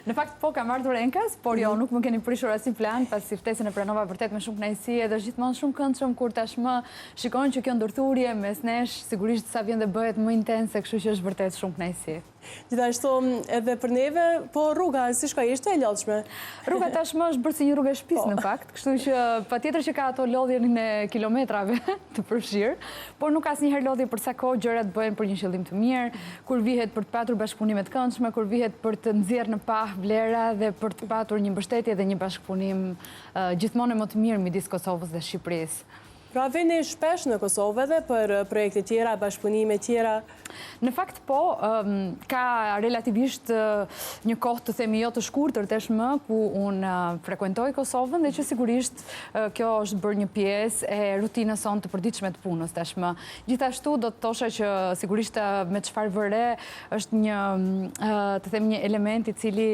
Në fakt po kam ardhur enkas, por jo, nuk më keni prishur asnjë plan, pasi ftesën e pranova vërtet me shumë kënaqësi edhe është gjithmonë shumë këndshëm kur tashmë shikojnë që kjo ndërthurje mes nesh sigurisht sa vjen dhe bëhet më intense, kështu që është vërtet shumë kënaqësi. Gjithashtu edhe për neve, po rruga si shka ishte e lodhshme? Rruga tashmë është bërë si një rrugë e shtëpisë në fakt, kështu që patjetër që ka ato lodhjen e kilometrave të përfshirë, por nuk ka asnjëherë lodhje për sa kohë gjërat bëhen për një qëllim të mirë, kur vihet për të patur bashkëpunime të këndshme, kur vihet për të nxjerrë në pah vlera dhe për të patur një mbështetje dhe një bashkëpunim gjithmonë më të mirë midis Kosovës dhe Shqipërisë. Pra vini shpesh në Kosovë edhe për projekte tjera, bashkëpunime tjera? Në fakt po, ka relativisht një kohë të themi jo të shkurtër tashmë ku unë frekuentoj Kosovën dhe që sigurisht kjo është bërë një pjesë e rutinës sonë të përditshme të punës tashmë. Gjithashtu do të thosha që sigurisht me çfarë vëre është një të themi një element i cili